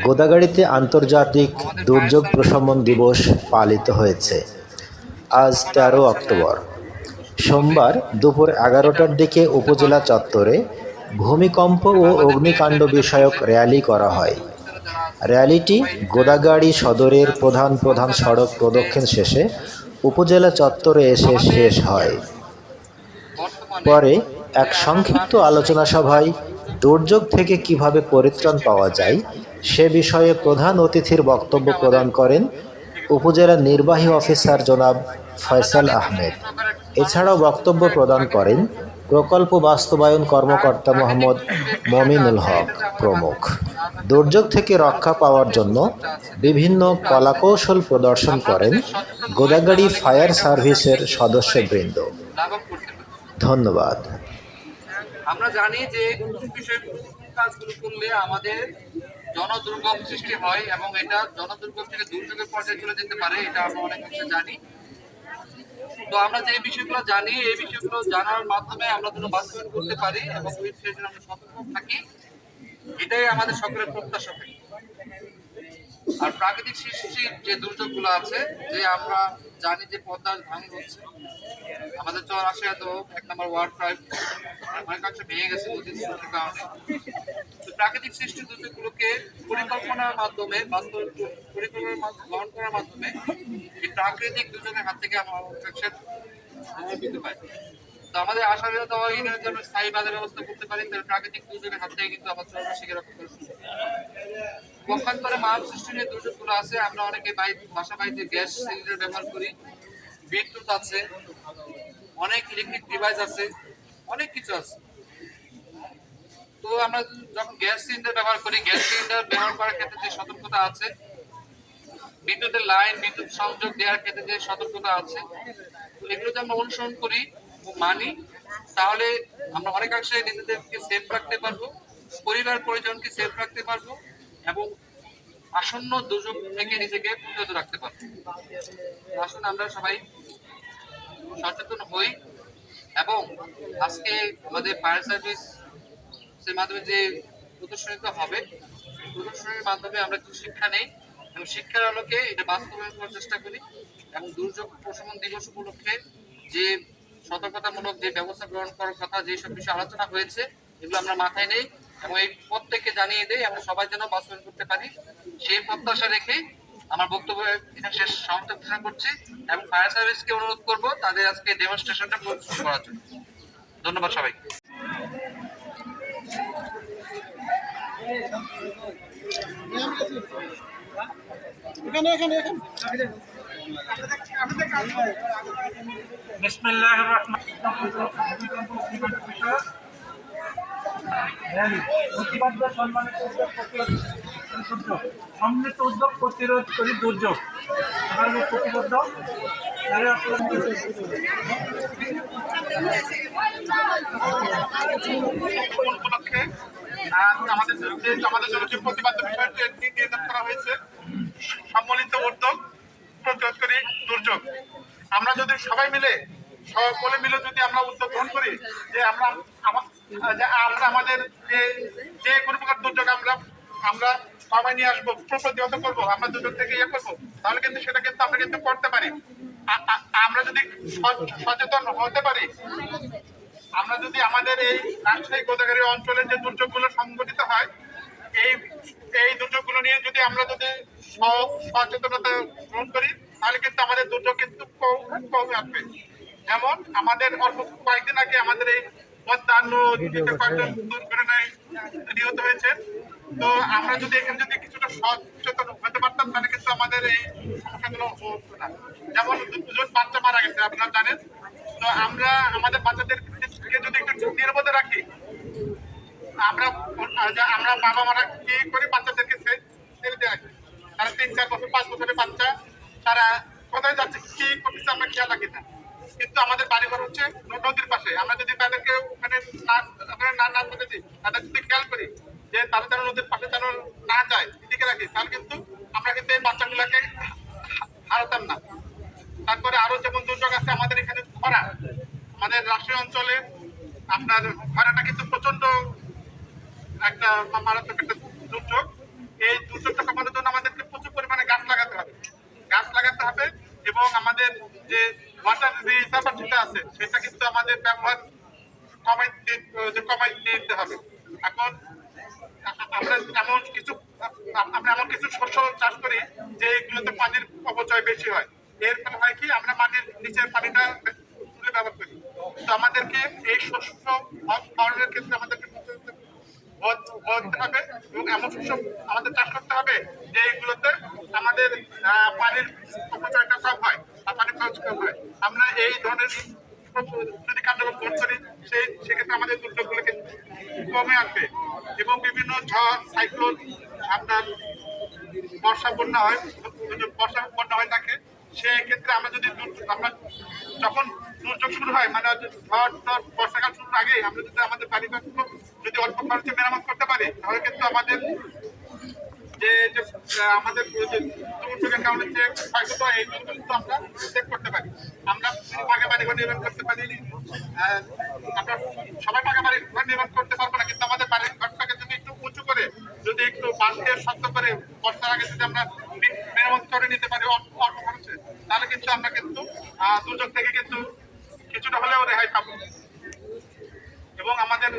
গোদাগাড়ীতে আন্তর্জাতিক দুর্যোগ প্রশমন দিবস পালিত হয়েছে। আজ ১৩ অক্টোবর সোমবার দুপুর ১১টার দিকে উপজেলা চত্বরে ভূমিকম্প ও অগ্নিকাণ্ড বিষয়ক র্যালি করা হয়। র্যালিটি গোদাগাড়ী সদরের প্রধান প্রধান সড়ক প্রদক্ষিণ শেষে উপজেলা চত্বরে এসে শেষ হয়। পরে এক সংক্ষিপ্ত আলোচনা সভায় দুর্যোগ থেকে কিভাবে পরিত্রাণ পাওয়া যায় সে বিষয়ে প্রধান অতিথির বক্তব্য প্রদান করেন উপজেলা নির্বাহী অফিসার জনাব ফয়সাল আহমেদ। এছাড়াও বক্তব্য প্রদান করেন প্রকল্প বাস্তবায়ন কর্মকর্তা মোহাম্মদ মমিনুল হক প্রমুখ। দুর্যোগ থেকে রক্ষা পাওয়ার জন্য বিভিন্ন কলাকৌশল প্রদর্শন করেন গোদাগাড়ী ফায়ার সার্ভিসের সদস্যবৃন্দ। ধন্যবাদ। আমরা জানি যে কাজগুলো করলে আমাদের জনদুর্ভোগ সৃষ্টি হয় এবং এটা জনদুর্ভোগ থেকে দুর্যোগের পর্যায়ে চলে যেতে পারে, এটা আমরা অনেক কিছু জানি। তো আমরা যে বিষয়গুলো জানি এই বিষয়গুলো জানার মাধ্যমে আমরা যেন বাস্তবায়ন করতে পারি এবং সেই জন্য আমরা সতর্ক থাকি, এটাই আমাদের সকলের প্রত্যাশা থাকে। আর প্রাকৃতিক সৃষ্টির যে দুর্যোগগুলো আছে, যে আমরা জানি যে পদ্মার ভাঙন হচ্ছে, আমাদের চর আসে তো ১ নম্বর ওয়ার্ড প্রায় অনেকাংশ ভেঙে গেছে নদীর স্রোতের কারণে। তো প্রাকৃতিক সৃষ্টির দুর্যোগগুলোকে পরিকল্পনার মাধ্যমে পরিকল্পনা গ্রহণ করার মাধ্যমে এই প্রাকৃতিক দুর্যোগের হাত থেকে আমরা পেতে পারি। তো আমাদের আশা ইউনিয়নের জন্য স্থায়ী বাজার ব্যবস্থা করতে পারি, তাহলে প্রাকৃতিক দুর্যোগের হাত থেকে কিন্তু আমার চর্মশিকে রক্ষা করে। পক্ষান্তরে মানব সৃষ্টি নিয়ে দুর্যোগগুলো আছে, আমরা অনেকে বাসা বাড়িতে গ্যাস সিলিন্ডার ব্যবহার করি, বিদ্যুৎ আছে, অনেক ইলেকট্রিক ডিভাইস আছে, অনেক কিছু আছে। তো আমরা যখন গ্যাস সিলিন্ডার ব্যবহার করি, গ্যাস সিলিন্ডার ব্যবহার করার ক্ষেত্রে যে সতর্কতা আছে, বিদ্যুতের লাইন বিদ্যুৎ সংযোগ দেওয়ার ক্ষেত্রে যে সতর্কতা আছে, তো এগুলো যদি আমরা অনুসরণ করি ও মানি, তাহলে আমরা অনেকাংশে নিজেদেরকে সেফ রাখতে পারবো, পরিবার পরিজনকে সেফ রাখতে পারবো এবং আসন্ন দুর্যোগ থেকে নিজেকে প্রতিরোধ রাখতে পারবো। আসুন আমরা সবাই সচেতন হই এবং আজকে আমাদের ফায়ার সার্ভিস এর মাধ্যমে যে প্রদর্শনীটা হবে, প্রদর্শনীর মাধ্যমে আমরা কিছু শিক্ষা নেই এবং শিক্ষার আলোকে এটা বাস্তবায়ন করার চেষ্টা করি এবং দুর্যোগ প্রশমন দিবস উপলক্ষে যে সতর্কতামূলক যে ব্যবস্থা গ্রহণ করার কথা, যেসব বিষয়ে আলোচনা হয়েছে, এগুলো আমরা মাথায় নেই এবং এই প্রত্যেককে জানিয়ে দেই আমরা সবাই যেন বাস্তবায়ন করতে পারি, সেই প্রত্যাশা রেখে আমার বক্তব্য এখানে শেষ সমাপ্ত ঘোষণা করছি এবং ফায়ার সার্ভিসকে অনুরোধ করব তাদের আজকে ডেমনস্ট্রেশনটা প্রদর্শন করার জন্য। ধন্যবাদ সবাইকে। বিসমিল্লাহির রহমানির রহিম। প্রতিবাদ্য সম্মানিত সম্মিলিত উদ্যোগ প্রতিরোধ করি দুর্যোগ। প্রতিবদ্ধ উপলক্ষে আমাদের জন্য যে প্রতিবাদ্য বিষয়টি নির্ধারণ করা হয়েছে, সম্মিলিত উদ্যোগ প্রতিরোধ করি দুর্যোগ। আমরা যদি সবাই মিলে সকলে মিলে যদি আমরা উদ্যোগ গ্রহণ করি যে আমরা আমাদের যে কোনো প্রকার দুর্যোগ আমরা সবাই নিয়ে আসবো, প্রতিহত করবো, আমরা দুর্যোগ থেকে করবো, তাহলে কিন্তু সেটা কিন্তু আমরা কিন্তু করতে পারি। আমরা যদি সচেতন হতে পারি, আমরা যদি আমাদের এই রাজশাহী গোদাগাড়ী অঞ্চলের যে দুর্যোগগুলো সংঘটিত হয়, এই দুর্যোগগুলো নিয়ে যদি আমরা যদি সচেতনতা গ্রহণ করি, তাহলে কিন্তু আমাদের দুর্যোগ কিন্তু কমে আসবে। যেমন আমাদের অল্প কয়েকদিন আগে আমাদের এই পদ্মার নদীতে কয়েকজন দুর্ঘটনায় নিহত হয়েছে। তো আমরা যদি এখানে যদি কিছুটা সচেতন হতে পারতাম, তাহলে কিন্তু আমাদের এই সমস্যাগুলো হতো না। যেমন দুজন বাচ্চা মারা গেছে, আপনারা জানেন। তো আমরা আমাদের বাচ্চাদেরকে যদি একটু নিরাপদে রাখি, আমরা বাবা মারা কি করি, বাচ্চাদেরকে ছেড়ে দিয়ে রাখি। তারা 3-4 বছর 5 বছরের বাচ্চা, তারা কোথায় যাচ্ছে কি করতেছে আমরা খেয়াল রাখি না। কিন্তু আমাদের বাড়িঘর হচ্ছে নদীর পাশে, আমরা যদি তাদেরকে ওখানে না করে দিই, তাদের যদি খেয়াল করি যে তারা যেন নদীর পাশে যেন না যায়, এদিকে রাখি, তাহলে কিন্তু আমরা কিন্তু এই বাচ্চাগুলাকে হারাতাম না। তারপরে আরো যেমন দুর্যোগ আছে আমাদের এখানে খরা, আমাদের রাজশাহী অঞ্চলে আপনার খরাটা কিন্তু প্রচন্ড একটা মারাত্মক একটা দুর্যোগ। এই দুর্যোগটা কমানোর জন্য আমাদেরকে প্রচুর পরিমাণে গাছ লাগাতে হবে। গাছ লাগাতে হবে এবং আমাদের যে ওয়াটার রিজার্ভার যেটা আছে সেটা কিন্তু আমাদের ব্যবহার কমাই দিতে হবে। এখন আমরা এমন কিছু শস্য চাষ করি যে এগুলোতে পানির অপচয় বেশি হয়। এর ফলে হয় কি আমরা মাটির নিচের পানিটা তুলে ব্যবহার করি। তো আমাদেরকে এই শস্য ফলনের ক্ষেত্রে আমাদেরকে বলতে হবে এবং এমন শস্য আমাদের চাষ করতে হবে যে এগুলোতে আমাদের পানির অপচয়টা কম হয় বা পানির খরচ কম হয়। আমরা এই ধরনের যদি কার্যক্রম করি সেক্ষেত্রে আমাদের দুর্যোগগুলোকে কমে আসবে এবং বিভিন্ন ঝড় সাইক্লোন আপনার বর্ষা বন্যা হয় থাকে। সেক্ষেত্রে আমরা যদি আমরা যখন দুর্যোগ শুরু হয় মানে ঝড় বর্ষাকাল শুরুর আগে আমরা যদি আমাদের বাড়িঘরগুলো যদি অল্প খরচে মেরামত করতে পারি তাহলে কিন্তু আমাদের আমাদের দুর্যোগের কারণে যে ক্ষয়ক্ষতি হয় এইগুলো কিন্তু আমরা সেভ করতে পারি। আমরা পাকা বাড়ি ঘর নির্মাণ করতে পারি, আমরা সবাই পাকা বাড়ি ঘর নির্মাণ করতে পারবো না, কিন্তু আমাদের বাড়ির ঘরটাকে যদি একটু উঁচু করে যদি একটু বাঁশ দিয়ে শক্ত করে বর্ষার আগে যদি আমরা মেরামত করে নিতে পারি অল্প খরচে, তাহলে কিন্তু আমরা কিন্তু দুর্যোগ থেকে কিন্তু কিছুটা হলেও রেহাই পাবো। এবং আমাদের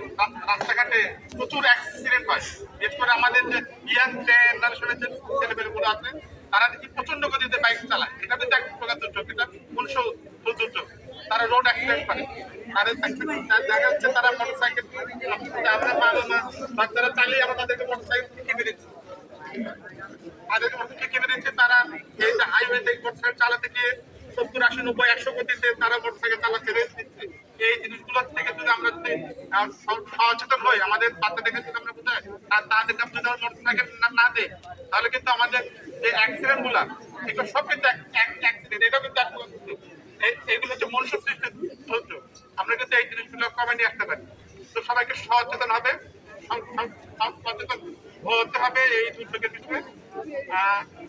রাস্তাঘাটে প্রচুর অ্যাক্সিডেন্ট হয়, বিশেষ করে আমাদের যে ইয়াং জেনারেশনের যে ছেলেমেয়েগুলো আছে তারা দেখি প্রচন্ড গতিতে বাইক চালায়। এটা কিন্তু এক প্রকার দুর্যোগ, এটা মনুষ্য দুর্যোগ। তারা রোড অ্যাক্সিডেন্ট করে, দেখা যাচ্ছে তারা মোটরসাইকেল আমরা বাচ্চারা চালিয়ে আমরা তাদেরকে মোটরসাইকেল কিনে দিচ্ছি, তারা এই যে হাইওয়েতে মোটরসাইকেল চালাতে গিয়ে 70, 80, 90, 100 গতিতে তারা মোটরসাইকেল চালাতে রেস দিচ্ছে। এই জিনিসগুলো থেকে যদি আমরা সচেতন হই, আমাদের বাচ্চাদেরকে যদি আমরা বোঝাই আর তাদেরকে যদি আমরা মোটরসাইকেল না দিই তাহলে কিন্তু আমাদের যে অ্যাক্সিডেন্ট গুলা এগুলো সব কিন্তু অ্যাক্সিডেন্ট, এটাও কিন্তু এইগুলো হচ্ছে মনুষ্য সৃষ্ট দুর্যোগ। আমরা কিন্তু এই জিনিসগুলো কমে নিয়ে আসতে পারি। তো সবাইকে সচেতন হতে হবে এই দুর্যোগের বিষয়ে।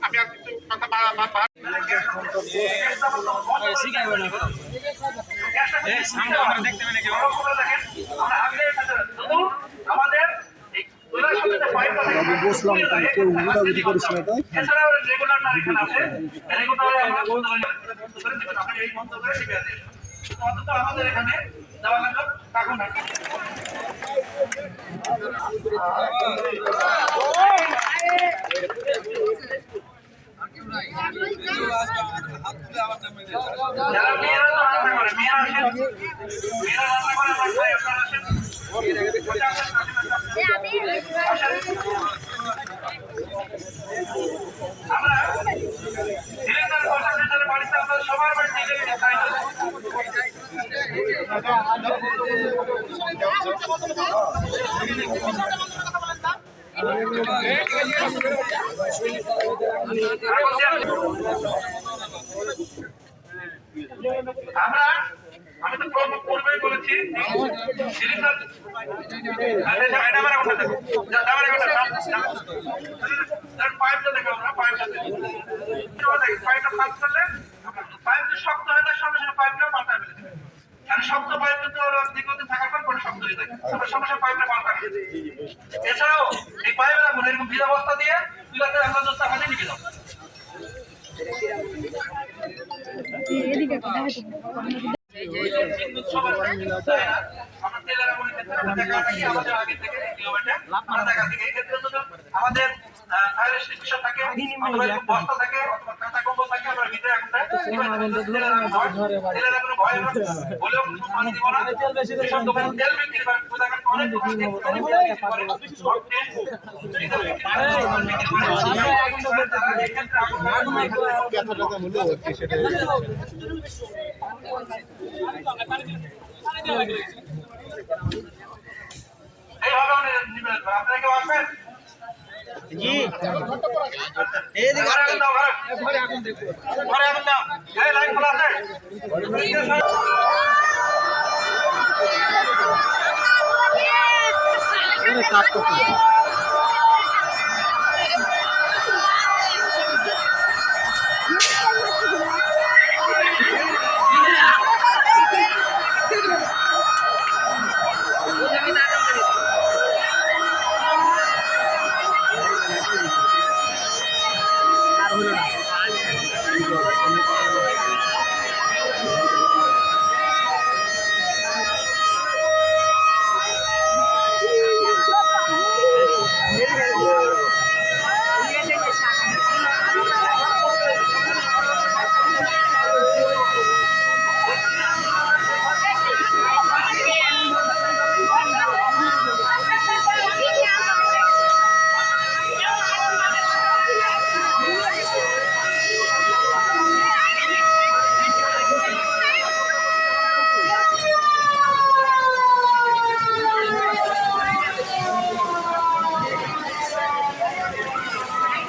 আমি আর কিছু কথা আমাদের বুঝলাম কেউ উড়াউড়ি করিস না তাই আমাদের এখানে দেওয়া লাগলো কাকুন সবার বাড়িতে আমি তো পূর্বেই বলেছি পাইপটা দেখো আমরা পাইপটা কাজ করলে পাইপ যদি শক্ত হয়ে যায় সঙ্গে সঙ্গে পাইপটা পাল্টা ফেলে দেবে। কারণ শক্ত পাইপ কিন্তু দীর্ঘদিন থাকার পর পরে শক্ত হয়ে থাকে, সঙ্গে সঙ্গে পাইপটা পাল্টা ফেলে দেবে। এছাড়াও এই পাইপ রাখুন এরকম ভিজা বস্তা দিয়ে চুলাতে আমরা দস্তা হাতে নিয়ে যাবো। আমাদের বস্তা থাকে অথবা কাঁচা কম্বল থাকে আমরা ভিতরে তেল বিক্রি এইভাবে আপনারা কেউ আসবেন? ঘরে আগুন দাও, লাইন খোলা আছে।